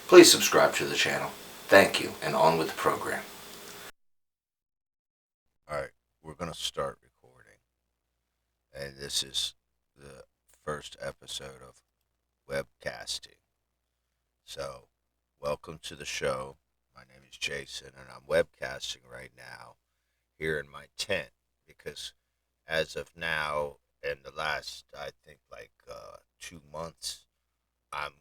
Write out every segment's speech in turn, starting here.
Please subscribe to the channel. Thank you, and on with the program. All right, we're going to start recording. And this is the first episode of webcasting. So, welcome to the show. My name is Jason, and I'm webcasting right now here in my tent because as of now, in the last, I think, 2 months, I'm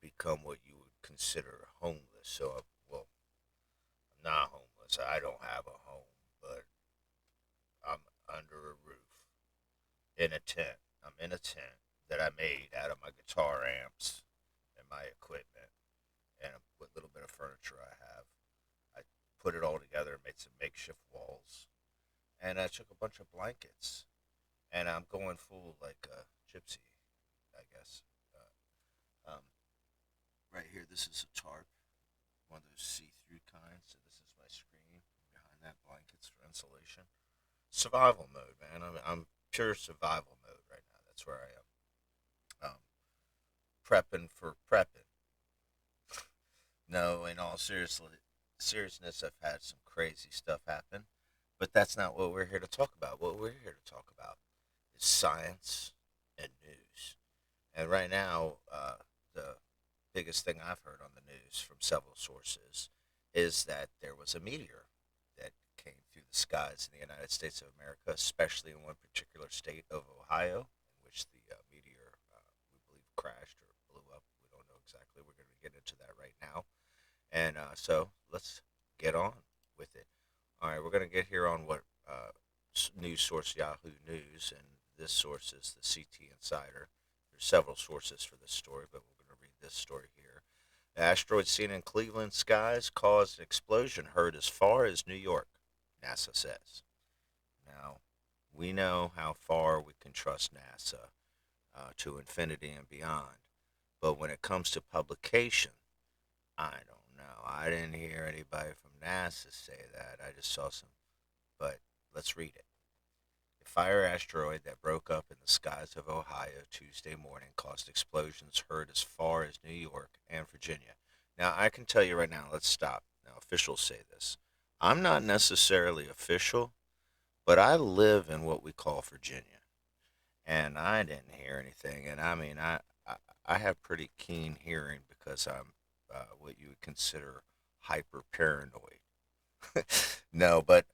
become what you would consider homeless. Well, I'm not homeless. I don't have a home, but I'm under a roof in a tent. I'm in a tent that I made out of my guitar amps and my equipment and what little bit of furniture I have. I put it all together and made some makeshift walls. And I took a bunch of blankets and I'm going full like a gypsy, I guess. Right here, this is a tarp, one of those see-through kinds. So this is my screen. Behind that, blankets for insulation. Survival mode, man. I'm pure survival mode right now. That's where I am. Prepping for prepping. No, in all seriousness, I've had some crazy stuff happen, but that's not what we're here to talk about. What we're here to talk about is science and news. And right now, the biggest thing I've heard on the news from several sources is that there was a meteor that came through the skies in the United States of America, especially in one particular state of Ohio, in which the meteor, we believe, crashed or blew up. We don't know exactly. We're going to get into that right now. And so let's get on with it. All right, we're going to get here on what news source Yahoo News, and this source is the CT Insider. There's several sources for this story, but we're going to read this story here. The asteroid seen in Cleveland skies caused an explosion heard as far as New York, NASA says. Now, we know how far we can trust NASA to infinity and beyond, but when it comes to publication, I don't know. I didn't hear anybody from NASA say that. I just saw some, but let's read it. A fire asteroid that broke up in the skies of Ohio Tuesday morning caused explosions heard as far as New York and Virginia. Now, I can tell you right now, let's stop. Now, officials say this. I'm not necessarily official, but I live in what we call Virginia, and I didn't hear anything. And I mean, I have pretty keen hearing because I'm what you would consider hyper paranoid. No, but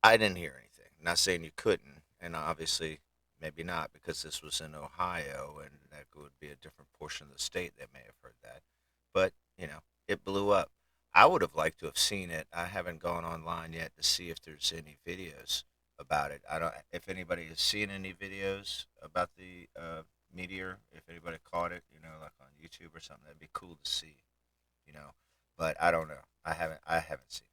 I didn't hear anything. Not saying you couldn't, and obviously maybe not because this was in Ohio and that would be a different portion of the state that may have heard that. But, it blew up. I would have liked to have seen it. I haven't gone online yet to see if there's any videos about it. I don't if anybody has seen any videos about the meteor, if anybody caught it, like on YouTube or something, that'd be cool to see, you know. But I don't know. I haven't seen it.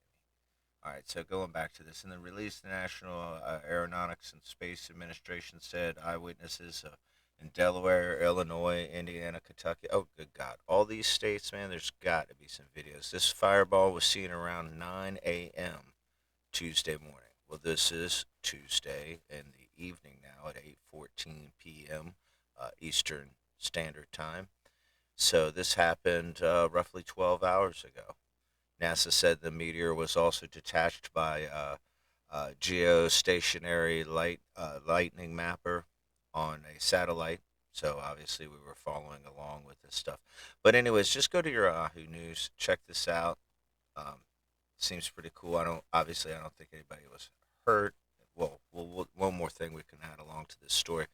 All right, so going back to this, in the release, the National Aeronautics and Space Administration said eyewitnesses in Delaware, Illinois, Indiana, Kentucky. Oh, good God. All these states, man, there's got to be some videos. This fireball was seen around 9 a.m. Tuesday morning. Well, this is Tuesday in the evening now at 8:14 p.m. Eastern Standard Time. So this happened roughly 12 hours ago. NASA said the meteor was also detached by geostationary lightning mapper on a satellite. So obviously we were following along with this stuff. But anyways, just go to your Yahoo News, check this out. Um, Seems pretty cool. I don't think anybody was hurt. Well, one more thing we can add along to this story.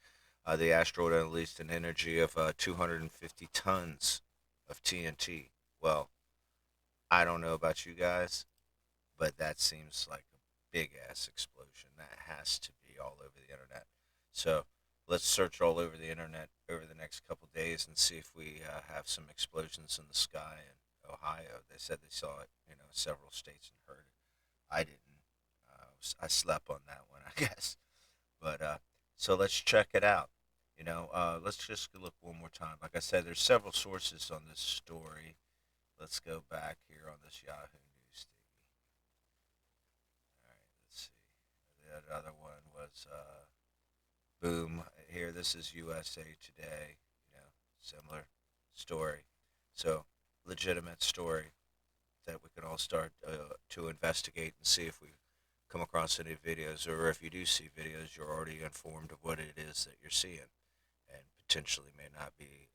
The asteroid unleashed an energy of 250 tons of TNT. Well, I don't know about you guys, but that seems like a big ass explosion. That has to be all over the internet. So let's search all over the internet over the next couple days and see if we have some explosions in the sky in Ohio. They said they saw it, several states and heard it. I didn't. I slept on that one, I guess. But so let's check it out. Let's just look one more time. Like I said, there's several sources on this story. Let's go back here on this Yahoo News thingy. All right, let's see. The other one was boom. Here, this is USA Today. Similar story. So, legitimate story that we can all start to investigate and see if we come across any videos, or if you do see videos, you're already informed of what it is that you're seeing, and potentially may not be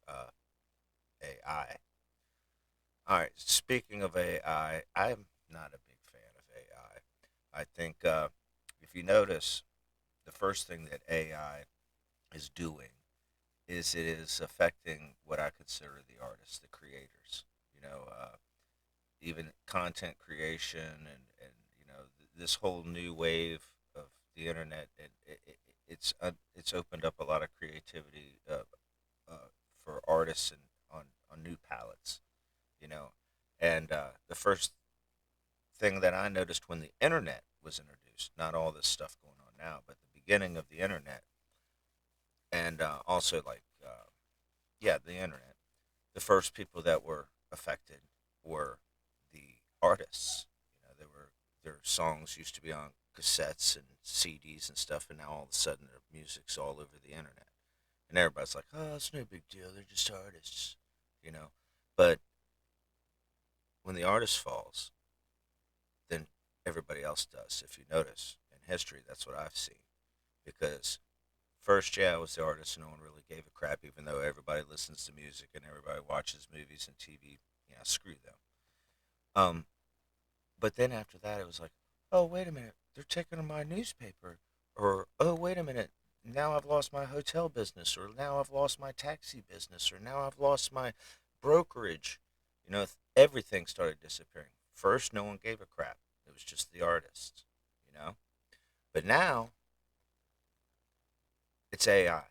AI. All right, speaking of AI, I'm not a big fan of AI. I think if you notice, the first thing that AI is doing is it is affecting what I consider the artists, the creators. You know, even content creation, and this whole new wave of the internet. It's opened up a lot of creativity for artists and on new palettes. You know, and the first thing that I noticed when the internet was introduced, not all this stuff going on now, but the beginning of the internet, and also like yeah, the internet. The first people that were affected were the artists. They were their songs used to be on cassettes and CDs and stuff, and now all of a sudden their music's all over the internet, and everybody's like, "Oh, it's no big deal. They're just artists," you know. But when the artist falls, then everybody else does. If you notice in history, that's what I've seen. Because first, yeah, I was the artist, and no one really gave a crap, even though everybody listens to music and everybody watches movies and TV. Screw them. Um, but then after that, it was like, oh, wait a minute, they're taking my newspaper, or oh, wait a minute, now I've lost my hotel business, or now I've lost my taxi business, or now I've lost my brokerage. Everything started disappearing. First, no one gave a crap. It was just the artists, you know. But now it's AI,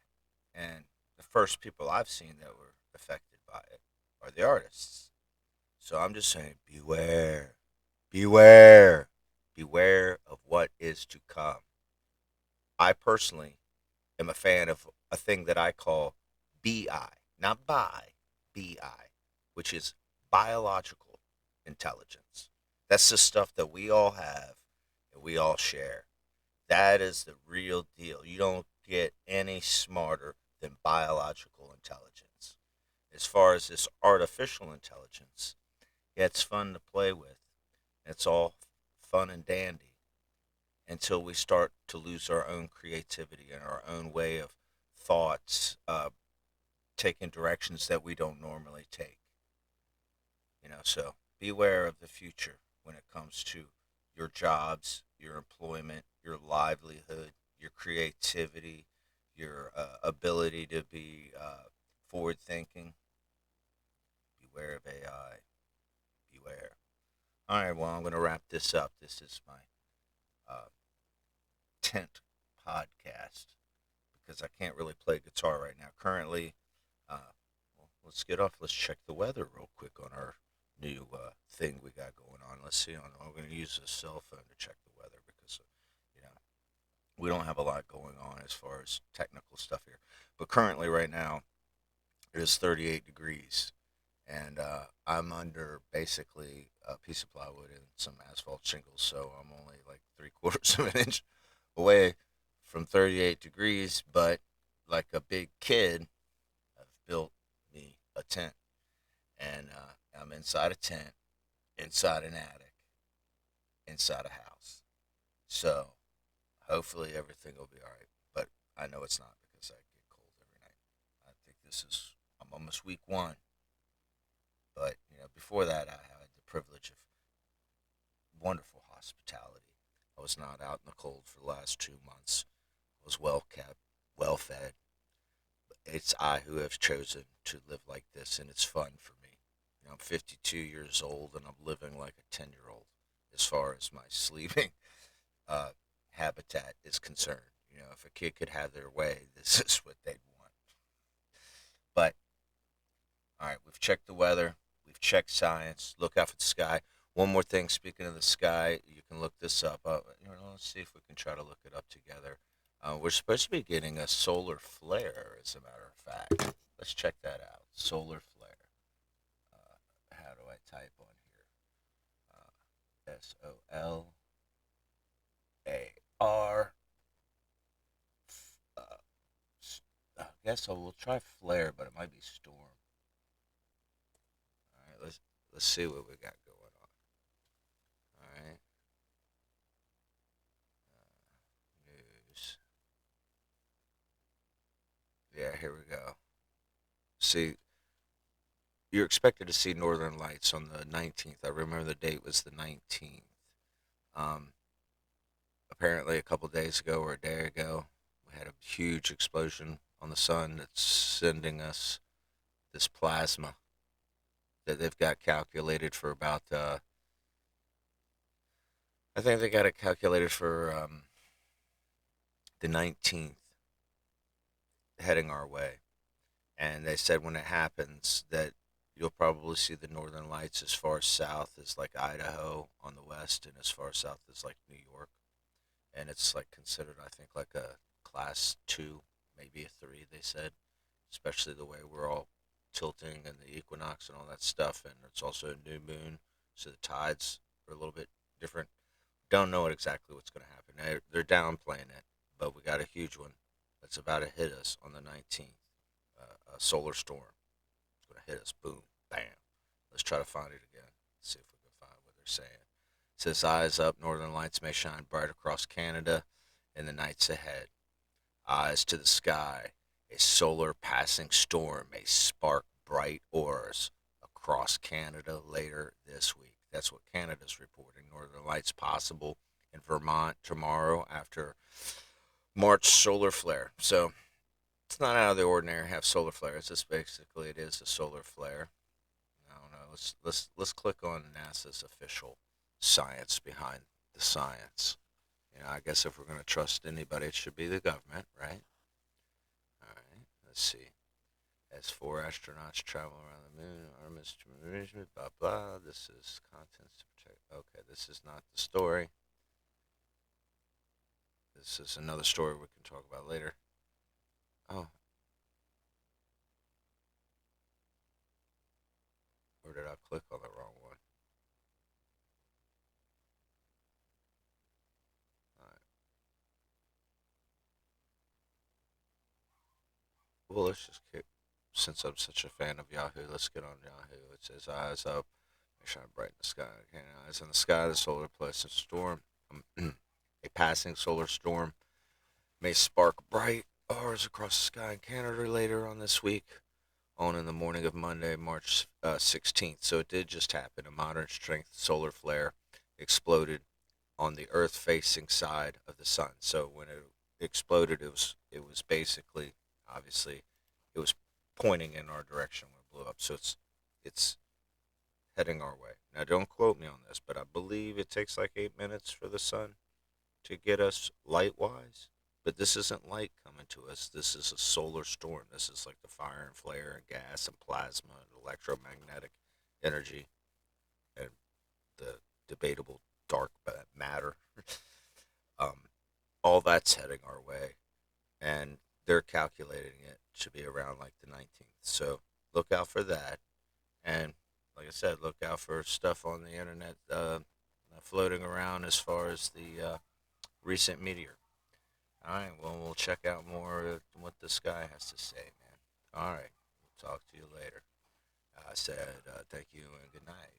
and the first people I've seen that were affected by it are the artists. So I'm just saying, beware, beware, beware of what is to come. I personally am a fan of a thing that I call BI, not BI, which is biological intelligence. That's the stuff that we all have and we all share. That is the real deal. You don't get any smarter than biological intelligence. As far as this artificial intelligence, yeah, it's fun to play with. It's all fun and dandy until we start to lose our own creativity and our own way of thoughts, taking directions that we don't normally take. So beware of the future when it comes to your jobs, your employment, your livelihood, your creativity, your ability to be forward thinking. Beware of AI. Beware. All right, well, I'm going to wrap this up. This is my uh, 10th podcast because I can't really play guitar right now. Currently, well, let's get off. Let's check the weather real quick on our new thing we got going on. Let's see. I'm going to use a cell phone to check the weather because, you know, we don't have a lot going on as far as technical stuff here. But currently, right now, it is 38 degrees, and I'm under basically a piece of plywood and some asphalt shingles, so I'm only like 3/4 of an inch away from 38 degrees. But like a big kid, I've built me a tent, and I'm inside a tent, inside an attic, inside a house. So hopefully everything will be all right. But I know it's not because I get cold every night. I think I'm almost week one. But before that, I had the privilege of wonderful hospitality. I was not out in the cold for the last 2 months. I was well kept, well fed. It's I who have chosen to live like this, and it's fun for me. I'm 52 years old, and I'm living like a 10-year-old as far as my sleeping uh, habitat is concerned. If a kid could have their way, this is what they'd want. But all right, we've checked the weather. We've checked science. Look out for the sky. One more thing. Speaking of the sky, you can look this up. Let's see if we can try to look it up together. We're supposed to be getting a solar flare, as a matter of fact. Let's check that out. Solar flare. How do I type on here? SOLAR. Uh, I guess I will try flare, but it might be storm. Let's see what we got going on. All right. News. Yeah, here we go. See, you're expected to see northern lights on the 19th. I remember the date was the 19th. Um, Apparently, a couple days ago or a day ago, we had a huge explosion on the sun that's sending us this plasma that they've got calculated for about, I think they got it calculated for the 19th heading our way. And they said when it happens that you'll probably see the northern lights as far south as like Idaho on the west and as far south as like New York. And it's like considered, I think, like a class 2, maybe a 3, they said, especially the way we're all tilting and the equinox and all that stuff. And it's also a new moon, so the tides are a little bit different. Don't know exactly what's going to happen. They're downplaying it, but we got a huge one that's about to hit us on the 19th. A solar storm. It's going to hit us. Boom. Bam. Let's try to find it again. See if we can find what they're saying. It says, eyes up. Northern lights may shine bright across Canada in the nights ahead. Eyes to the sky. A solar passing storm may spark bright auras across Canada later this week. That's what Canada's reporting. Northern lights possible in Vermont tomorrow after March solar flare. So it's not out of the ordinary to have solar flares. This basically it is a solar flare. I don't know. Let's click on NASA's official science behind the science. I guess if we're going to trust anybody, it should be the government, right? All right. Let's see. As 4 astronauts travel around the moon, Artemis arrangement, blah blah. This is contents to protect. Okay, this is not the story. This is another story we can talk about later. Oh, or did I click on the wrong one? All right. Well, let's just kick. Since I'm such a fan of Yahoo, let's get on Yahoo. It says eyes up, they shine bright in the sky. Okay, eyes in the sky, the solar pleasant storm. A passing solar storm may spark bright auras across the sky in Canada later on this week, on in the morning of Monday, March 16th. So it did just happen. A moderate strength solar flare exploded on the Earth-facing side of the sun. So when it exploded, it was basically, obviously, it was pointing in our direction when it blew up. So it's heading our way. Now, don't quote me on this, but I believe it takes like 8 minutes for the sun to get us light wise. But this isn't light coming to us. This is a solar storm. This is like the fire and flare and gas and plasma and electromagnetic energy and the debatable dark matter. um, all that's heading our way, and they're calculating it to be around like the 19th. So look out for that. And like I said, look out for stuff on the internet floating around as far as the recent meteor. All right, well, we'll check out more of what this guy has to say, man. All right, we'll talk to you later. I said thank you and good night.